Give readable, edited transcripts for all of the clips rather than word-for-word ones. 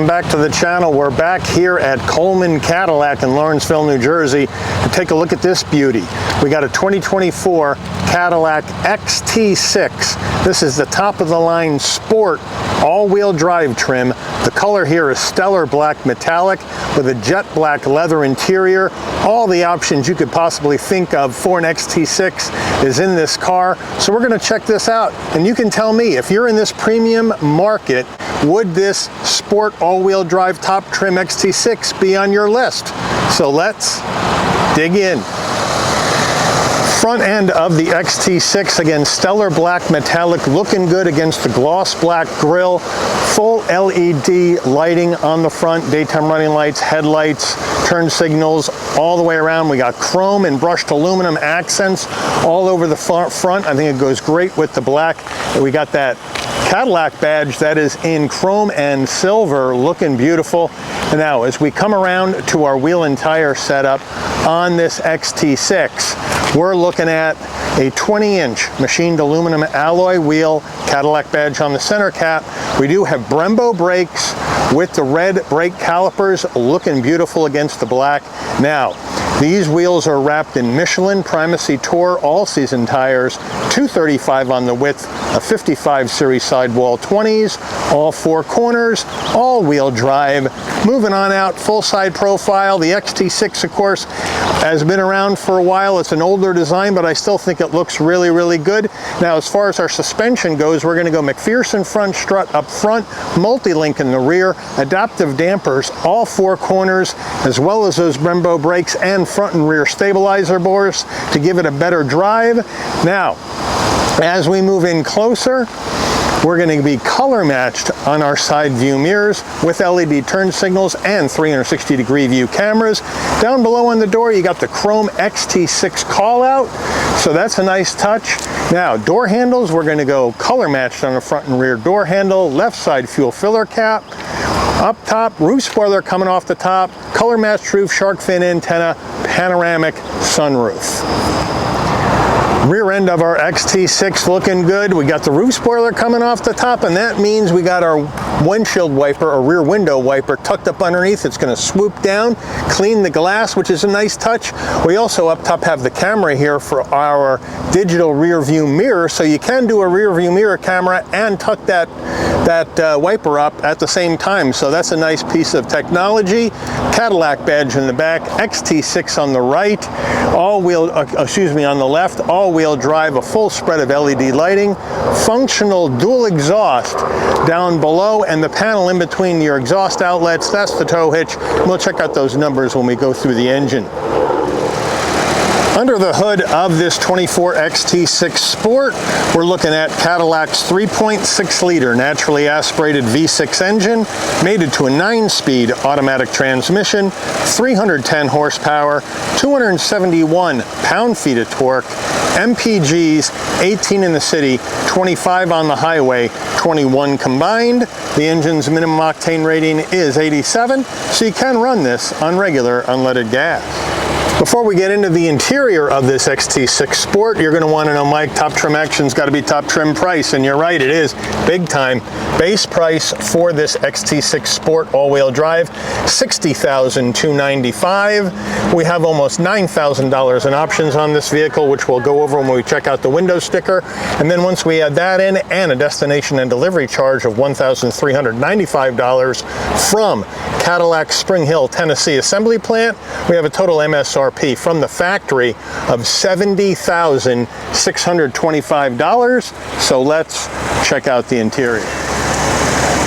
welcome back to the channel. We're back here at Coleman Cadillac in Lawrenceville, New Jersey to take a look at this beauty. We got a 2024 Cadillac XT6. This is the top of the line sport all-wheel drive trim. The color here is stellar black metallic with a jet black leather interior. All the options you could possibly think of for an XT6 is in this car. So we're going to check this out, and you can tell me, if you're in this premium market, would this sport all-wheel drive top trim XT6 be on your list? So let's dig in. Front end of the XT6, again, stellar black metallic, looking good against the gloss black grille. Full LED lighting on the front, daytime running lights, headlights, turn signals, all the way around. We got chrome and brushed aluminum accents all over the front. I think it goes great with the black. We got that Cadillac badge that is in chrome and silver, looking beautiful. And now, as we come around to our wheel and tire setup on this XT6, we're looking at a 20-inch machined aluminum alloy wheel, Cadillac badge on the center cap. We do have Brembo brakes with the red brake calipers, looking beautiful against the black. Now, these wheels are wrapped in Michelin Primacy Tour all-season tires, 235 on the width, a 55 series sidewall 20s, all four corners, all-wheel drive. Moving on out, full side profile. The XT6, of course, has been around for a while. It's an older design, but I still think it looks really, really good. Now, as far as our suspension goes, we're going to go McPherson front strut up front, multi-link in the rear, adaptive dampers, all four corners, as well as those Brembo brakes and front and rear stabilizer bores to give it a better drive. Now, as we move in closer, we're going to be color matched on our side view mirrors with LED turn signals and 360-degree view cameras. Down below on the door, you got the chrome XT6 call out, so that's a nice touch. Now, door handles, we're going to go color matched on the front and rear door handle, left side fuel filler cap. Up top, roof spoiler coming off the top, color matched roof, shark fin antenna, panoramic sunroof. Rear end of our XT6 looking good. We got the roof spoiler coming off the top, and that means we got our windshield wiper or rear window wiper tucked up underneath. It's going to swoop down, clean the glass, which is a nice touch. We also up top have the camera here for our digital rear view mirror, so you can do a rear view mirror camera and tuck that wiper up at the same time. So that's a nice piece of technology. Cadillac badge in the back, XT6 on the right, on the left, all-wheel drive, a full spread of LED lighting, functional dual exhaust down below, and the panel in between your exhaust outlets, that's the tow hitch. We'll check out those numbers when we go through the engine. Under the hood of this 24 XT6 Sport, we're looking at Cadillac's 3.6-liter naturally aspirated V6 engine, mated to a 9-speed automatic transmission, 310 horsepower, 271 pound-feet of torque, MPGs 18 in the city, 25 on the highway, 21 combined. The engine's minimum octane rating is 87, so you can run this on regular unleaded gas. Before we get into the interior of this XT6 Sport, you're going to want to know, Mike, top trim action's got to be top trim price, and you're right, it is big time. Base price for this XT6 Sport all-wheel drive, $60,295. We have almost $9,000 in options on this vehicle, which we'll go over when we check out the window sticker. And then once we add that in and a destination and delivery charge of $1,395 from Cadillac Spring Hill, Tennessee assembly plant, we have a total MSRP from the factory of $70,625. So let's check out the interior.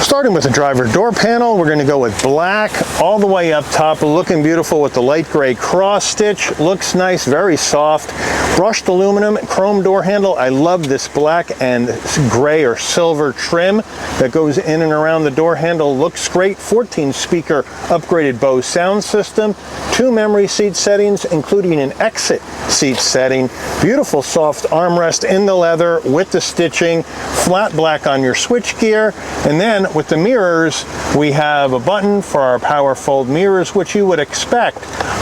Starting with the driver door panel, we're going to go with black all the way up top, looking beautiful with the light gray cross stitch. Looks nice, very soft. Brushed aluminum, chrome door handle. I love this black and gray or silver trim that goes in and around the door handle. Looks great. 14-speaker upgraded Bose sound system. 2 memory seat settings, including an exit seat setting. Beautiful soft armrest in the leather with the stitching. Flat black on your switch gear. And then with the mirrors, we have a button for our power fold mirrors, which you would expect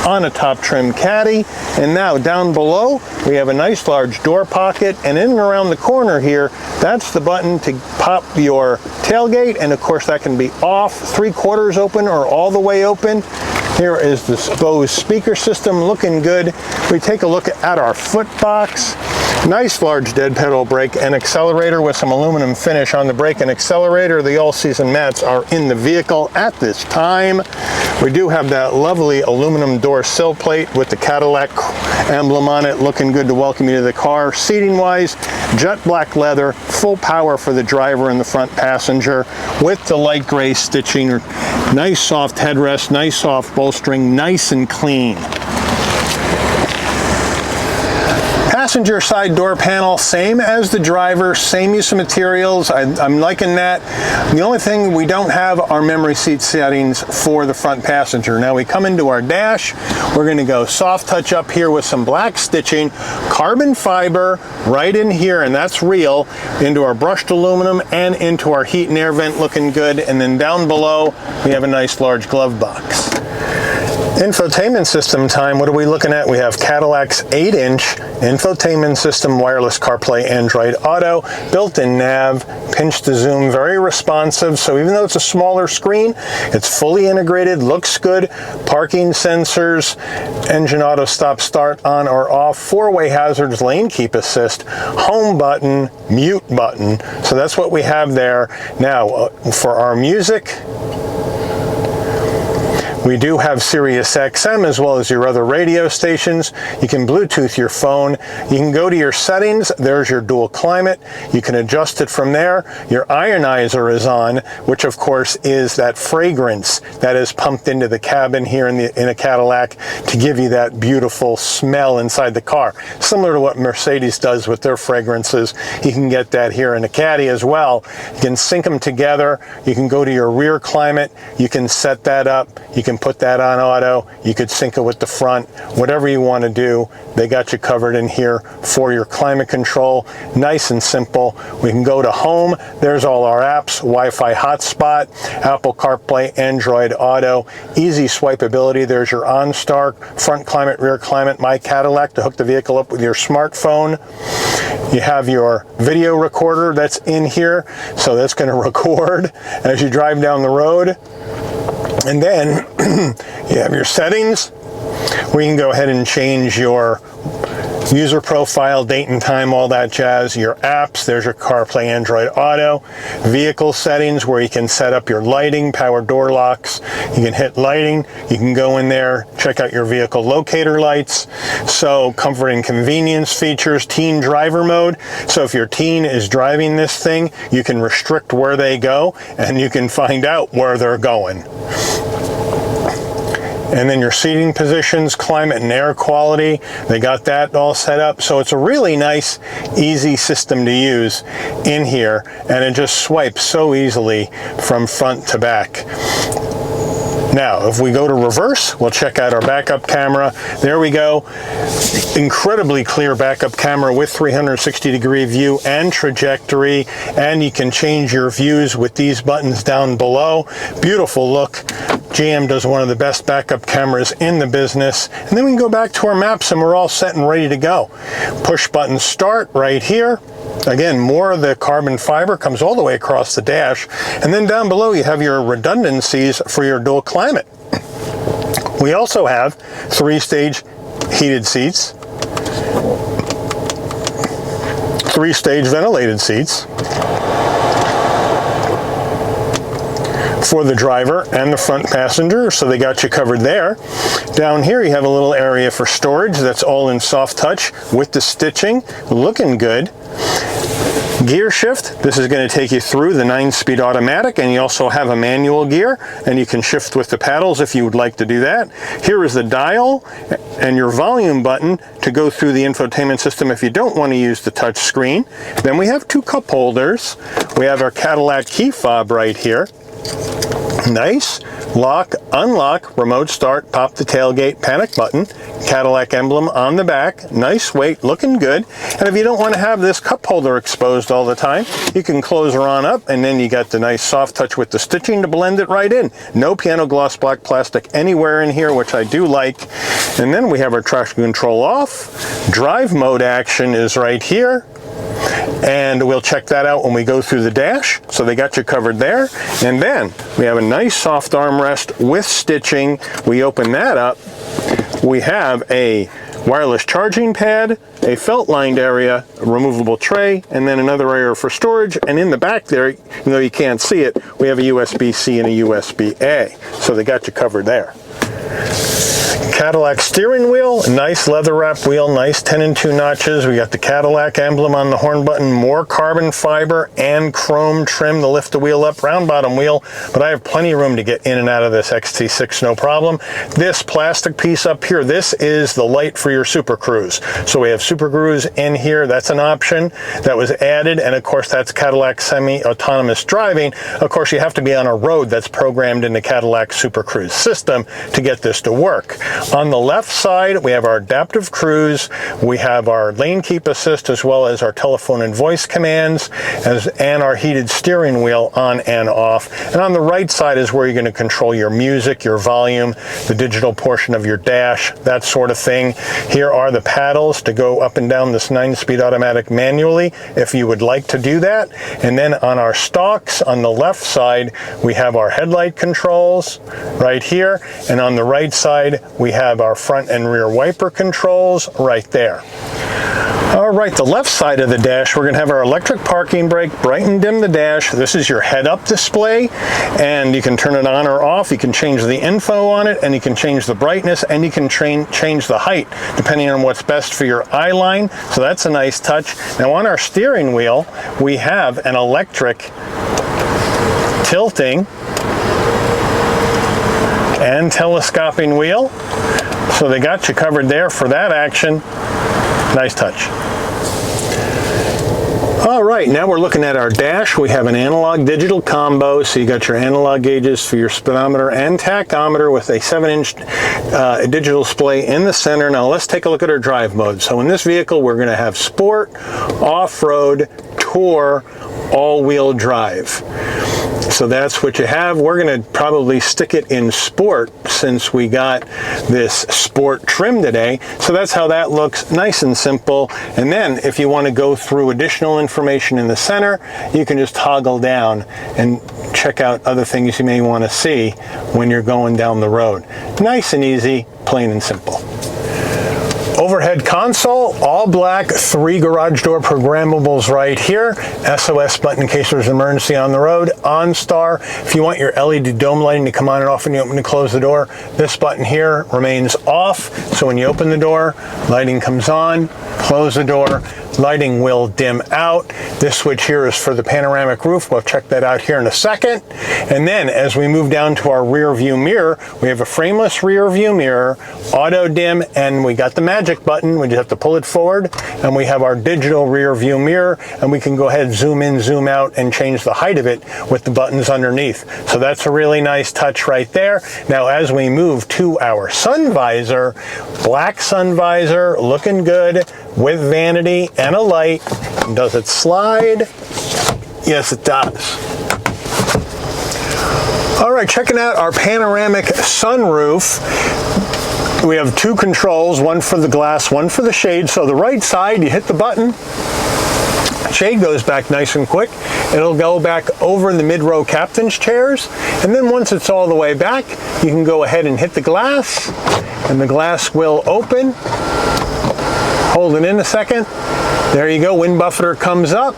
on a top trim Caddy. And now down below, we have a nice large door pocket, and in and around the corner here, that's the button to pop your tailgate, and of course that can be off, 3/4 open or all the way open. Here is the Bose speaker system, looking good. We take a look at our foot box. Nice large dead pedal brake and accelerator with some aluminum finish on the brake and accelerator. The all-season mats are in the vehicle at this time. We do have that lovely aluminum door sill plate with the Cadillac emblem on it, looking good to welcome you to the car. Seating-wise, jet black leather, full power for the driver and the front passenger with the light gray stitching. Nice soft headrest, nice soft bolstering, nice and clean. Passenger side door panel, same as the driver, same use of materials. I'm liking that. The only thing we don't have are memory seat settings for the front passenger. Now we come into our dash, we're going to go soft touch up here with some black stitching, carbon fiber right in here, and that's real, into our brushed aluminum and into our heat and air vent, looking good. And then down below we have a nice large glove box. Infotainment system time, what are we looking at? We have Cadillac's 8-inch infotainment system, wireless CarPlay, Android Auto, built-in nav, pinch to zoom, very responsive. So even though it's a smaller screen, it's fully integrated, looks good. Parking sensors, engine auto stop start on or off, 4-way hazards, lane keep assist, home button, mute button. So that's what we have there. Now for our music, we do have Sirius XM as well as your other radio stations. You can Bluetooth your phone. You can go to your settings. There's your dual climate. You can adjust it from there. Your ionizer is on, which of course is that fragrance that is pumped into the cabin here in a Cadillac to give you that beautiful smell inside the car. Similar to what Mercedes does with their fragrances. You can get that here in a Caddy as well. You can sync them together. You can go to your rear climate. You can set that up. You can put that on auto. You could sync it with the front. Whatever you want to do, they got you covered in here for your climate control. Nice and simple. We can go to home. There's all our apps, Wi-Fi hotspot, Apple CarPlay, Android Auto, easy swipeability. There's your OnStar, front climate, rear climate, My Cadillac to hook the vehicle up with your smartphone. You have your video recorder that's in here, so that's going to record as you drive down the road. And then you have your settings where you can go ahead and change your user profile, date and time, all that jazz. Your apps, there's your CarPlay, Android Auto. Vehicle settings where you can set up your lighting, power door locks. You can hit lighting. You can go in there, check out your vehicle locator lights. So comfort and convenience features, teen driver mode. So if your teen is driving this thing, you can restrict where they go and you can find out where they're going. And then your seating positions, climate and air quality, they got that all set up. So it's a really nice, easy system to use in here, and it just swipes so easily from front to back. Now, if we go to reverse, we'll check out our backup camera. There we go. Incredibly clear backup camera with 360-degree view and trajectory, and you can change your views with these buttons down below. Beautiful look. GM does one of the best backup cameras in the business. And then we can go back to our maps and we're all set and ready to go. Push button start right here. Again, more of the carbon fiber comes all the way across the dash. And then down below you have your redundancies for your dual climate. We also have 3-stage heated seats, 3-stage ventilated seats for the driver and the front passenger, so they got you covered there. Down here you have a little area for storage that's all in soft touch with the stitching, looking good. Gear shift, this is going to take you through the 9-speed automatic, and you also have a manual gear, and you can shift with the paddles if you would like to do that. Here is the dial and your volume button to go through the infotainment system if you don't want to use the touch screen. Then we have 2 cup holders. We have our Cadillac key fob right here. Nice lock, unlock, remote start, pop the tailgate, panic button, Cadillac emblem on the back, nice weight, looking good. And if you don't want to have this cup holder exposed all the time, you can close her on up, and then you got the nice soft touch with the stitching to blend it right in. No piano gloss black plastic anywhere in here, which I do like. And then we have our traction control off. Drive mode action is right here. And we'll check that out when we go through the dash. So they got you covered there. And then we have a nice soft armrest with stitching. We open that up. We have a wireless charging pad, a felt-lined area, a removable tray, and then another area for storage. And in the back there, even though you can't see it, we have a USB-C and a USB-A. So they got you covered there. Cadillac steering wheel, nice leather wrap wheel, nice 10 and 2 notches. We got the Cadillac emblem on the horn button, more carbon fiber and chrome trim to lift the wheel up, round bottom wheel, but I have plenty of room to get in and out of this XT6, no problem. This plastic piece up here, this is the light for your Super Cruise. So we have Super Cruise in here, that's an option that was added, and of course that's Cadillac semi-autonomous driving. Of course you have to be on a road that's programmed in the Cadillac Super Cruise system to get this to work. On the left side, we have our adaptive cruise, we have our lane keep assist, as well as our telephone and voice commands, and our heated steering wheel on and off. And on the right side is where you're going to control your music, your volume, the digital portion of your dash, that sort of thing. Here are the paddles to go up and down this 9-speed automatic manually, if you would like to do that. And then on our stalks, on the left side, we have our headlight controls right here, and on the right side, we have our front and rear wiper controls right there. All right, the left side of the dash, we're going to have our electric parking brake, bright and dim the dash. This is your head-up display, and you can turn it on or off. You can change the info on it, and you can change the brightness, and you can change the height, depending on what's best for your eye line. So that's a nice touch. Now on our steering wheel, we have an electric tilting and telescoping wheel. So they got you covered there for that action. Nice touch. All right, now we're looking at our dash. We have an analog digital combo, so you got your analog gauges for your speedometer and tachometer with a 7-inch digital display in the center. Now let's take a look at our drive mode. So in this vehicle, we're going to have Sport, Off-Road, Tour, all-wheel drive. So that's what you have. We're going to probably stick it in Sport since we got this Sport trim today. So that's how that looks, nice and simple. And then if you want to go through additional information in the center, you can just toggle down and check out other things you may want to see when you're going down the road. Nice and easy, plain and simple. Overhead console, all black, 3 garage door programmables right here. SOS button in case there's an emergency on the road. OnStar, if you want your LED dome lighting to come on and off when you open and close the door, this button here remains off. So when you open the door, lighting comes on, close the door, lighting will dim out. This switch here is for the panoramic roof. We'll check that out here in a second. And then as we move down to our rear view mirror, we have a frameless rear view mirror, auto dim, and we got the magic button. We just have to pull it forward, and we have our digital rear view mirror, and we can go ahead, zoom in, zoom out, and change the height of it with the buttons underneath. So that's a really nice touch right there. Now as we move to our sun visor, black sun visor, looking good with vanity and a light. Does it slide? Yes, it does. All right, checking out our panoramic sunroof. We have 2 controls, one for the glass, one for the shade. So the right side, you hit the button, shade goes back nice and quick. It'll go back over the mid-row captain's chairs. And then once it's all the way back, you can go ahead and hit the glass, and the glass will open. Hold it in a second. There you go, wind buffeter comes up.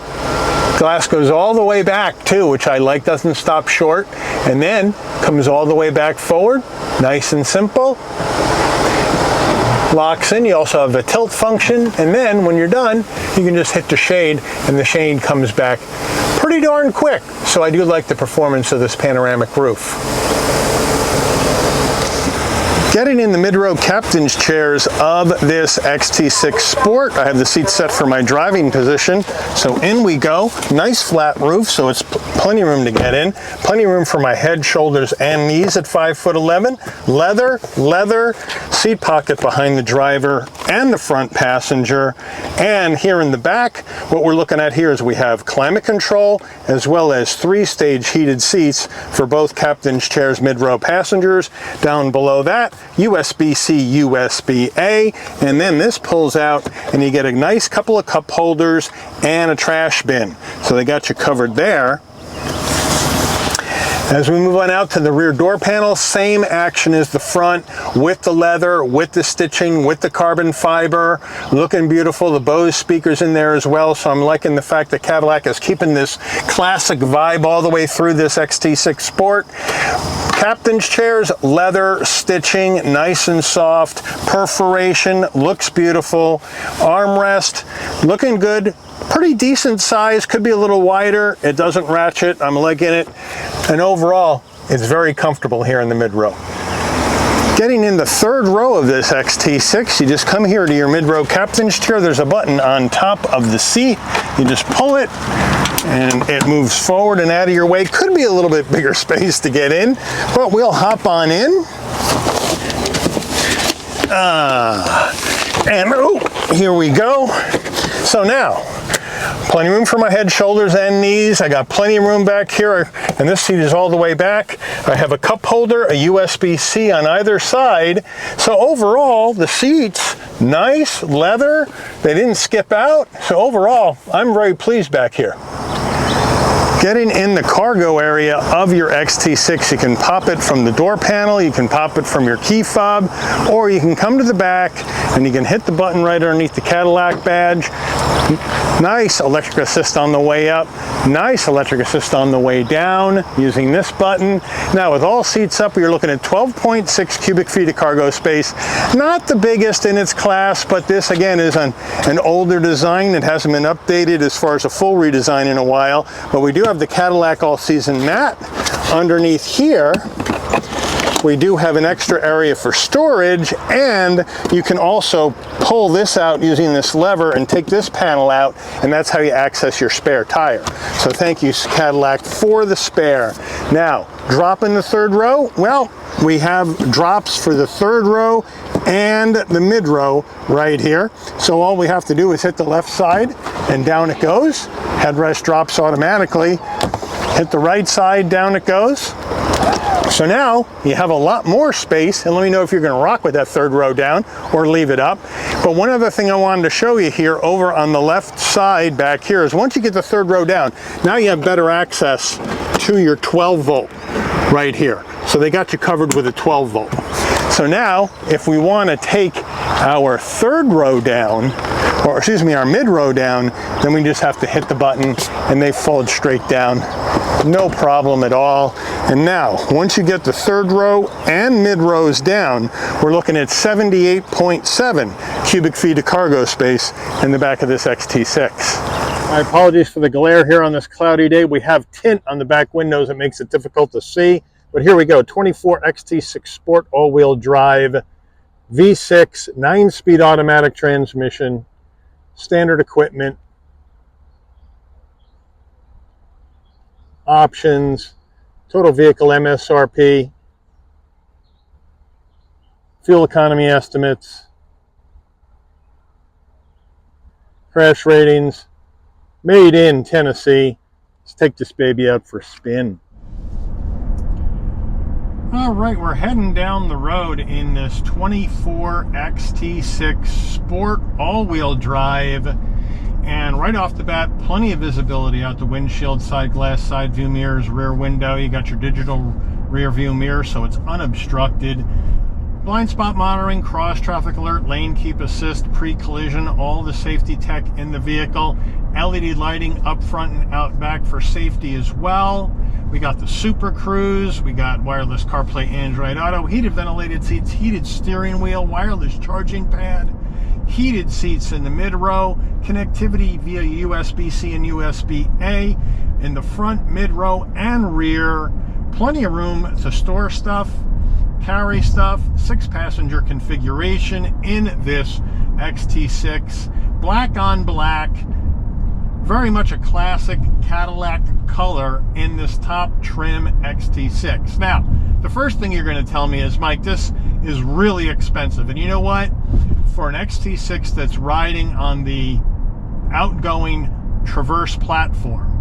Glass goes all the way back too, which I like, doesn't stop short, and then comes all the way back forward. Nice and simple. Locks in. You also have the tilt function, and then when you're done, you can just hit the shade, and the shade comes back pretty darn quick. So I do like the performance of this panoramic roof. Getting in the mid-row captain's chairs of this XT6 Sport. I have the seat set for my driving position. So in we go. Nice flat roof, so it's plenty of room to get in. Plenty of room for my head, shoulders, and knees at 5'11". Leather seat pocket behind the driver and the front passenger. And here in the back, what we're looking at here is we have climate control as well as 3-stage heated seats for both captain's chairs, mid-row passengers. Down below that, USB-C, USB-A, and then this pulls out and you get a nice couple of cup holders and a trash bin. So they got you covered there. As we move on out to the rear door panel, same action as the front, with the leather, with the stitching, with the carbon fiber, looking beautiful. The Bose speakers in there as well, so I'm liking the fact that Cadillac is keeping this classic vibe all the way through this XT6 Sport. Captain's chairs, leather stitching, nice and soft, perforation, looks beautiful. Armrest, looking good. Pretty decent size, could be a little wider. It doesn't ratchet, I'm liking it. And overall, it's very comfortable here in the mid-row. Getting in the third row of this XT6, you just come here to your mid-row captain's chair. There's a button on top of the seat. You just pull it and it moves forward and out of your way. Could be a little bit bigger space to get in, but we'll hop on in. And oh, here we go. So now, plenty of room for my head, shoulders, and knees. I got plenty of room back here, and this seat is all the way back. I have a cup holder, a USB-C on either side. So overall, the seats, nice, leather. They didn't skip out. So overall, I'm very pleased back here. Getting in the cargo area of your XT6, you can pop it from the door panel, you can pop it from your key fob, or you can come to the back and you can hit the button right underneath the Cadillac badge. Nice electric assist on the way up, nice electric assist on the way down using this button. Now with all seats up, you're looking at 12.6 cubic feet of cargo space. Not the biggest in its class, but this again is an older design. It hasn't been updated as far as a full redesign in a while, but we do have the Cadillac all-season mat. Underneath here, we do have an extra area for storage, and you can also pull this out using this lever and take this panel out, and that's how you access your spare tire. So thank you, Cadillac, for the spare. Now, drop in the third row. Well, we have drops for the third row and the mid row right here. So all we have to do is hit the left side and down it goes. Headrest drops automatically. Hit the right side, down it goes. So now you have a lot more space, and let me know if you're going to rock with that third row down or leave it up. But one other thing I wanted to show you here over on the left side back here is once you get the third row down, now you have better access to your 12 volt right here. So they got you covered with a 12 volt. So now if we want to take our third row down, or excuse me, our mid row down, then we just have to hit the button and they fold straight down. No problem at all. And now, once you get the third row and mid rows down, we're looking at 78.7 cubic feet of cargo space in the back of this XT6. My apologies for the glare here on this cloudy day. We have tint on the back windows that makes it difficult to see. But here we go, 24 XT6 Sport all-wheel drive, V6, 9-speed automatic transmission, standard equipment, options, total vehicle MSRP, fuel economy estimates, crash ratings, made in Tennessee. Let's take this baby out for a spin. All right, we're heading down the road in this 24 XT6 Sport all-wheel drive. And right off the bat, plenty of visibility out the windshield, side glass, side view mirrors, rear window. You got your digital rear view mirror, so it's unobstructed. Blind spot monitoring, cross traffic alert, lane keep assist, pre-collision, all the safety tech in the vehicle. LED lighting up front and out back for safety as well. We got the Super Cruise, we got wireless CarPlay, Android Auto, heated ventilated seats, heated steering wheel, wireless charging pad, heated seats in the mid row, connectivity via USB-C and USB-A in the front, mid row, and rear. Plenty of room to store stuff, carry stuff. 6-passenger configuration in this XT6. Black on black. very much a classic Cadillac color in this top trim XT6. Now, the first thing you're going to tell me is, Mike, this is really expensive. And you know what? For an XT6 that's riding on the outgoing Traverse platform,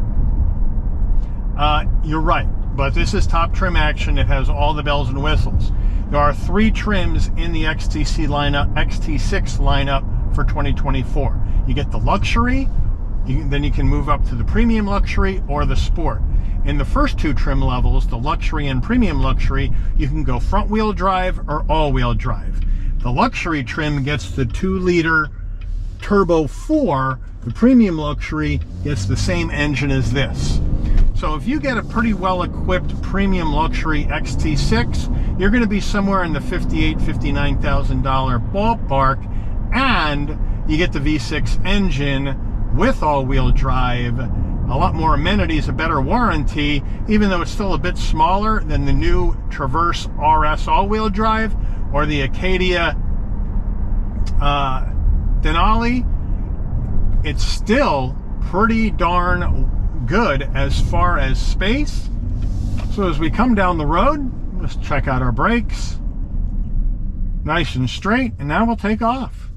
you're right. But this is top trim action. It has all the bells and whistles. There are 3 trims in the XT6 lineup for 2024. You get the luxury, then you can move up to the premium luxury or the sport. In the first 2 trim levels, the luxury and premium luxury, you can go front wheel drive or all wheel drive. The luxury trim gets the 2-liter turbo 4. The premium luxury gets the same engine as this. So if you get a pretty well-equipped premium luxury XT6, you're going to be somewhere in the $58,000, $59,000 ballpark, and you get the V6 engine with all-wheel drive, a lot more amenities, a better warranty, even though it's still a bit smaller than the new Traverse RS all-wheel drive or the Acadia Denali. It's still pretty darn good as far as space. So as we come down the road, let's check out our brakes. Nice and straight, and now we'll take off.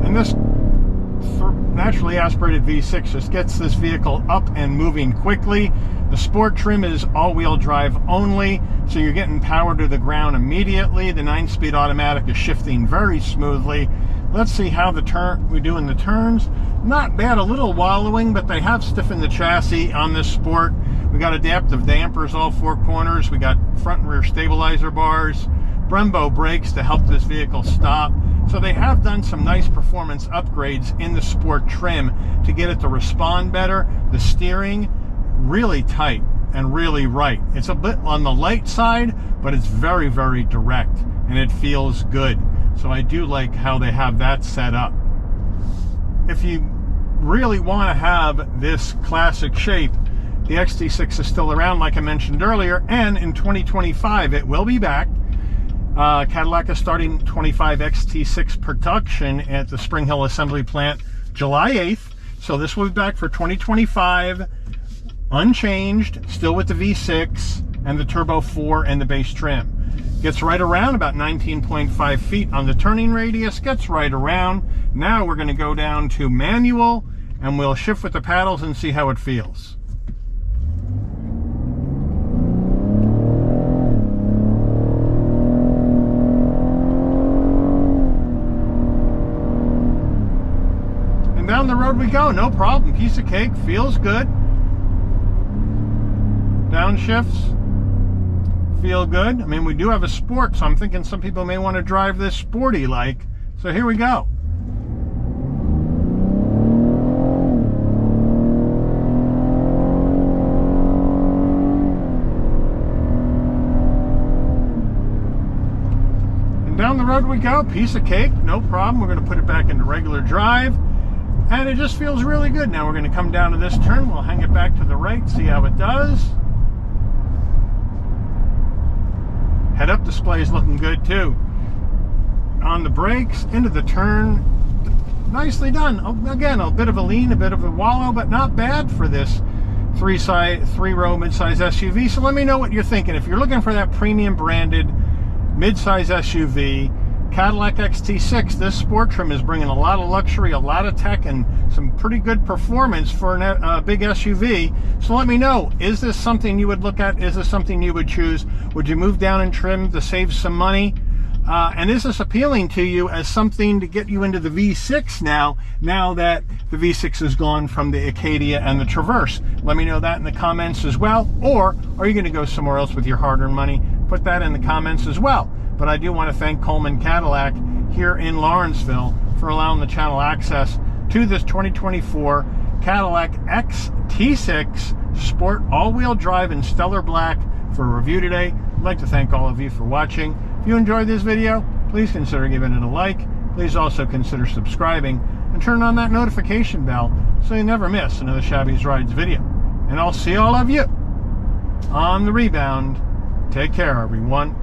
And this naturally aspirated V6 just gets this vehicle up and moving quickly. The sport trim is all-wheel drive only, so you're getting power to the ground immediately. The 9-speed automatic is shifting very smoothly. Let's see how we do in the turns. Not bad, a little wallowing, but they have stiffened the chassis on this sport. We got adaptive dampers all 4 corners. We got front and rear stabilizer bars, Brembo brakes to help this vehicle stop. So they have done some nice performance upgrades in the sport trim to get it to respond better. The steering, really tight and really right. It's a bit on the light side, but it's very, very direct, and it feels good. So I do like how they have that set up. If you really want to have this classic shape, the XT6 is still around, like I mentioned earlier, and in 2025 it will be back. Cadillac is starting 25 XT6 production at the Spring Hill Assembly Plant July 8th. So this will be back for 2025, unchanged, still with the V6 and the Turbo 4 and the base trim. Gets right around about 19.5 feet on the turning radius, gets right around. Now we're going to go down to manual, and we'll shift with the paddles and see how it feels. And down the road we go, no problem, piece of cake, feels good. Downshifts feel good. I mean, we do have a sport, so I'm thinking some people may want to drive this sporty like. So here we go. And down the road we go, piece of cake, no problem. We're going to put it back into regular drive, and it just feels really good. Now we're going to come down to this turn. We'll hang it back to the right, see how it does. Head-up display is looking good too. On the brakes, into the turn, nicely done. Again, a bit of a lean, a bit of a wallow, but not bad for this three-row midsize SUV. So let me know what you're thinking. If you're looking for that premium branded midsize SUV, Cadillac XT6, this sport trim is bringing a lot of luxury, a lot of tech, and some pretty good performance for a big SUV. So let me know, is this something you would look at? Is this something you would choose? Would you move down in trim to save some money? And is this appealing to you as something to get you into the V6 now that the V6 is gone from the Acadia and the Traverse? Let me know that in the comments as well. Or are you going to go somewhere else with your hard-earned money? Put that in the comments as well. But I do want to thank Coleman Cadillac here in Lawrenceville for allowing the channel access to this 2024 Cadillac XT6 Sport all-wheel drive in stellar black for a review today. I'd like to thank all of you for watching. If you enjoyed this video, please consider giving it a like. Please also consider subscribing and turn on that notification bell so you never miss another Shabby's Rides video. And I'll see all of you on the rebound. Take care, everyone.